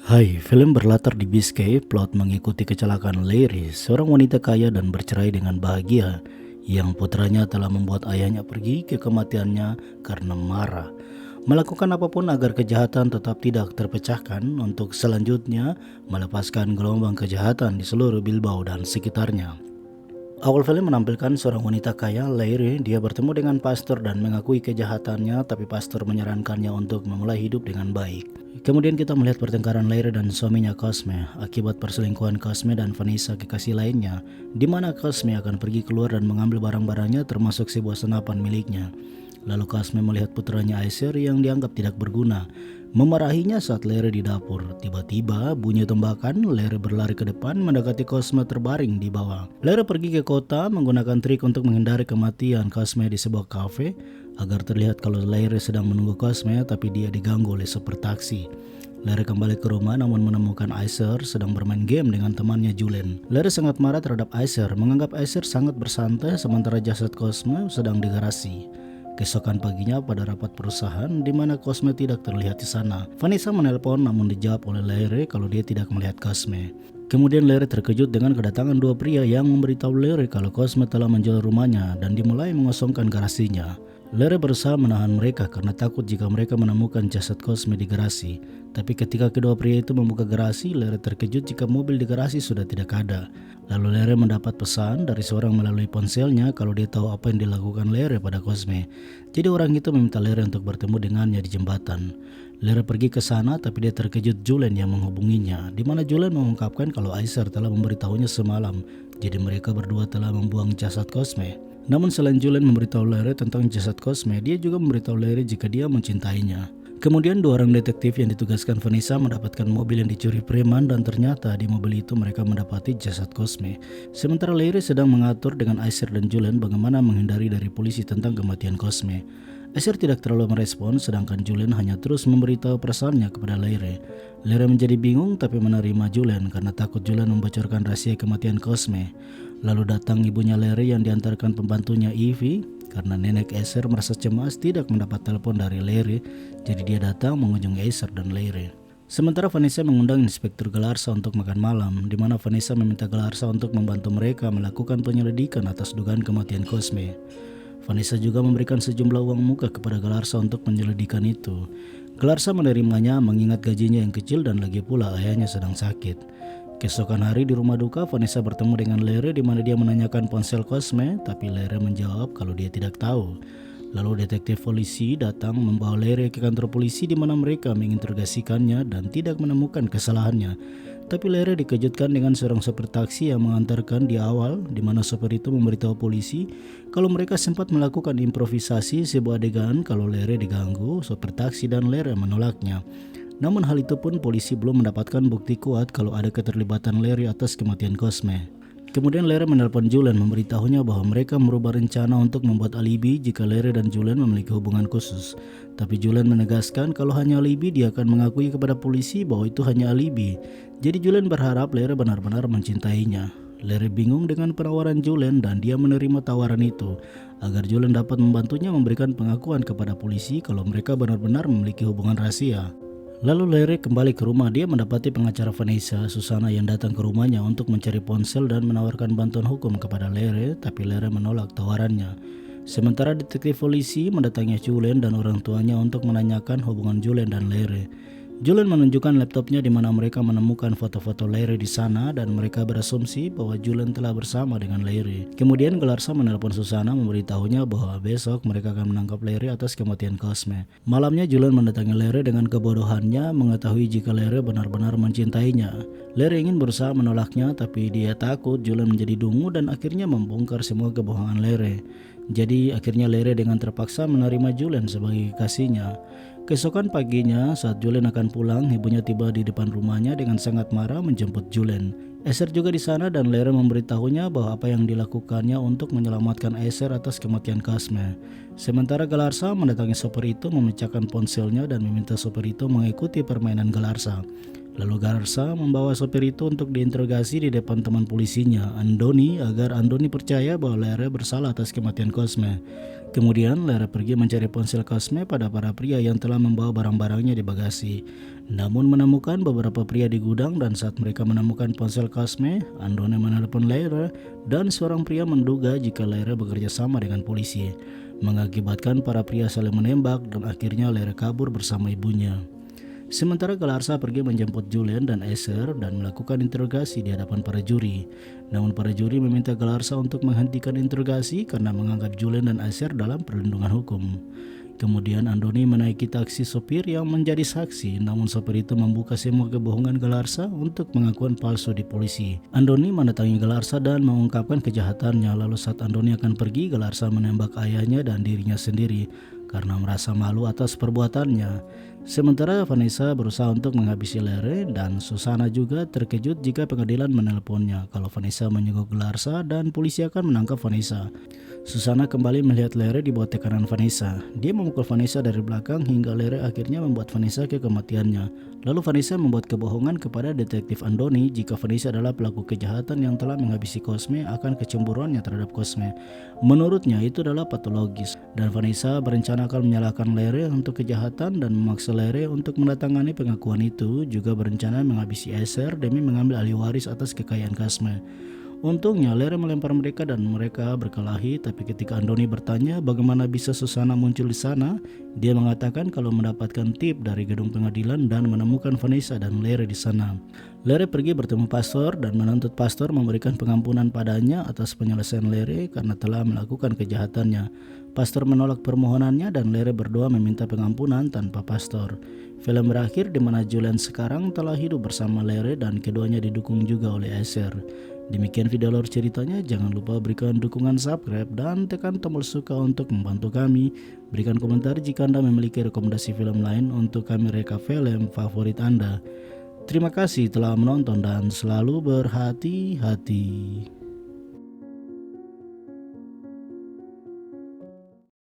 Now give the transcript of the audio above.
Hai, film berlatar di Biscay, plot mengikuti kecelakaan Larry, seorang wanita kaya dan bercerai dengan bahagia, yang putranya telah membuat ayahnya pergi ke kematiannya karena marah. Melakukan apapun agar kejahatan tetap tidak terpecahkan untuk selanjutnya melepaskan gelombang kejahatan di seluruh Bilbao dan sekitarnya. Awal film menampilkan seorang wanita kaya, Larry. Dia bertemu dengan pastor dan mengakui kejahatannya, tapi pastor menyarankannya untuk memulai hidup dengan baik. Kemudian kita melihat pertengkaran Larry dan suaminya Cosme akibat perselingkuhan Cosme dan Vanessa kekasih lainnya, di mana Cosme akan pergi keluar dan mengambil barang-barangnya termasuk sebuah senapan miliknya. Lalu Cosme melihat putranya Acer yang dianggap tidak berguna, memarahinya saat Larry di dapur. Tiba-tiba bunyi tembakan, Larry berlari ke depan mendekati Cosme terbaring di bawah. Larry pergi ke kota menggunakan trik untuk menghindari kematian Cosme di sebuah kafe agar terlihat kalau Larry sedang menunggu Cosme, tapi dia diganggu oleh sopir taksi. Larry kembali ke rumah namun menemukan Acer sedang bermain game dengan temannya Julen. Larry sangat marah terhadap Acer, menganggap Acer sangat bersantai sementara jasad Cosme sedang di garasi. Keesokan paginya pada rapat perusahaan di mana Cosme tidak terlihat di sana, Vanessa menelpon namun dijawab oleh Larry kalau dia tidak melihat Cosme. Kemudian Larry terkejut dengan kedatangan dua pria yang memberitahu Larry kalau Cosme telah menjual rumahnya dan dimulai mengosongkan garasinya. Larry berusaha menahan mereka karena takut jika mereka menemukan jasad Cosme di garasi. Tapi ketika kedua pria itu membuka garasi, Larry terkejut jika mobil di garasi sudah tidak ada. Lalu Larry mendapat pesan dari seorang melalui ponselnya kalau dia tahu apa yang dilakukan Larry pada Cosme. Jadi orang itu meminta Larry untuk bertemu dengannya di jembatan. Larry pergi ke sana tapi dia terkejut Julen yang menghubunginya, di mana Julen mengungkapkan kalau Acer telah memberitahunya semalam. Jadi mereka berdua telah membuang jasad Cosme. Namun selain Julen memberitahu Larry tentang jasad Cosme, dia juga memberitahu Larry jika dia mencintainya. Kemudian dua orang detektif yang ditugaskan Vanessa mendapatkan mobil yang dicuri preman dan ternyata di mobil itu mereka mendapati jasad Cosme. Sementara Larry sedang mengatur dengan Acer dan Julen bagaimana menghindari dari polisi tentang kematian Cosme. Acer tidak terlalu merespon sedangkan Julen hanya terus memberitahu perasaannya kepada Larry. Larry menjadi bingung tapi menerima Julen karena takut Julen membocorkan rahasia kematian Cosme. Lalu datang ibunya Larry yang diantarkan pembantunya Evie karena nenek Acer merasa cemas tidak mendapat telepon dari Larry, jadi dia datang mengunjungi Acer dan Larry. Sementara Vanessa mengundang Inspektur Galarza untuk makan malam, di mana Vanessa meminta Galarza untuk membantu mereka melakukan penyelidikan atas dugaan kematian Cosme. Vanessa juga memberikan sejumlah uang muka kepada Galarza untuk penyelidikan itu. Galarza menerimanya mengingat gajinya yang kecil dan lagi pula ayahnya sedang sakit. Keesokan hari di rumah duka, Vanessa bertemu dengan Larry di mana dia menanyakan ponsel Cosme, tapi Larry menjawab kalau dia tidak tahu. Lalu detektif polisi datang membawa Larry ke kantor polisi di mana mereka menginterogasikannya dan tidak menemukan kesalahannya. Tapi Larry dikejutkan dengan seorang sopir taksi yang mengantarkan di awal, di mana sopir itu memberitahu polisi kalau mereka sempat melakukan improvisasi sebuah adegan kalau Larry diganggu sopir taksi dan Larry menolaknya. Namun hal itu pun polisi belum mendapatkan bukti kuat kalau ada keterlibatan Larry atas kematian Cosme. Kemudian Larry menelpon Julen memberitahunya bahwa mereka merubah rencana untuk membuat alibi jika Larry dan Julen memiliki hubungan khusus. Tapi Julen menegaskan kalau hanya alibi, dia akan mengakui kepada polisi bahwa itu hanya alibi. Jadi Julen berharap Larry benar-benar mencintainya. Larry bingung dengan penawaran Julen dan dia menerima tawaran itu agar Julen dapat membantunya memberikan pengakuan kepada polisi kalau mereka benar-benar memiliki hubungan rahasia. Lalu Larry kembali ke rumah. Dia mendapati pengacara Vanessa, Susana, yang datang ke rumahnya untuk mencari ponsel dan menawarkan bantuan hukum kepada Larry, tapi Larry menolak tawarannya. Sementara detektif polisi mendatangi Julen dan orang tuanya untuk menanyakan hubungan Julen dan Larry. Julen menunjukkan laptopnya di mana mereka menemukan foto-foto Larry di sana dan mereka berasumsi bahwa Julen telah bersama dengan Larry. Kemudian Galarza menelpon Susana memberitahunya bahwa besok mereka akan menangkap Larry atas kematian Cosme. Malamnya Julen mendatangi Larry dengan kebodohannya mengetahui jika Larry benar-benar mencintainya. Larry ingin berusaha menolaknya tapi dia takut Julen menjadi dungu dan akhirnya membongkar semua kebohongan Larry. Jadi akhirnya Larry dengan terpaksa menerima Julen sebagai kekasihnya. Keesokan paginya saat Julen akan pulang, ibunya tiba di depan rumahnya dengan sangat marah menjemput Julen. Acer juga di sana dan Larry memberitahunya bahwa apa yang dilakukannya untuk menyelamatkan Acer atas kematian Cosme. Sementara Galarza mendatangi sopir itu memecahkan ponselnya dan meminta sopir itu mengikuti permainan Galarza. Lalu Galarza membawa sopir itu untuk diinterogasi di depan teman polisinya, Andoni, agar Andoni percaya bahwa Larry bersalah atas kematian Cosme. Kemudian Lere pergi mencari ponsel Cosme pada para pria yang telah membawa barang-barangnya di bagasi. Namun menemukan beberapa pria di gudang dan saat mereka menemukan ponsel Cosme, Andoni menelepon Lere dan seorang pria menduga jika Lere bekerja sama dengan polisi. Mengakibatkan para pria saling menembak dan akhirnya Lere kabur bersama ibunya. Sementara Galarsa pergi menjemput Julian dan Esther dan melakukan interogasi di hadapan para juri. Namun para juri meminta Galarsa untuk menghentikan interogasi karena menganggap Julian dan Esther dalam perlindungan hukum. Kemudian Andoni menaiki taksi sopir yang menjadi saksi, namun sopir itu membuka semua kebohongan Galarsa untuk pengakuan palsu di polisi. Andoni mendatangi Galarsa dan mengungkapkan kejahatannya, lalu saat Andoni akan pergi, Galarsa menembak ayahnya dan dirinya sendiri karena merasa malu atas perbuatannya. Sementara Vanessa berusaha untuk menghabisi Lere dan Susana juga terkejut jika pengadilan menelponnya kalau Vanessa menyogok Galarsa dan polisi akan menangkap Vanessa. Susana kembali melihat Lere di bawah tekanan Vanessa. Dia memukul Vanessa dari belakang hingga Lere akhirnya membuat Vanessa ke kematiannya. Lalu Vanessa membuat kebohongan kepada detektif Andoni jika Vanessa adalah pelaku kejahatan yang telah menghabisi Cosme akan kecemburuannya terhadap Cosme. Menurutnya itu adalah patologis dan Vanessa berencana akan menyalahkan Lere untuk kejahatan dan memaksa Lere untuk mendatangani pengakuan itu, juga berencana menghabisi Esther demi mengambil alih waris atas kekayaan Cosme. Untungnya Lere melempar mereka dan mereka berkelahi, tapi ketika Andoni bertanya bagaimana bisa Susana muncul di sana, dia mengatakan kalau mendapatkan tip dari gedung pengadilan dan menemukan Vanessa dan Lere di sana. Lere pergi bertemu pastor dan menuntut pastor memberikan pengampunan padanya atas penyelesaian Lere karena telah melakukan kejahatannya. Pastor menolak permohonannya dan Lere berdoa meminta pengampunan tanpa pastor. Film berakhir di mana Julian sekarang telah hidup bersama Lere dan keduanya didukung juga oleh Esther. Demikian video alur ceritanya, jangan lupa berikan dukungan subscribe dan tekan tombol suka untuk membantu kami. Berikan komentar jika Anda memiliki rekomendasi film lain untuk kami reka film favorit Anda. Terima kasih telah menonton dan selalu berhati-hati.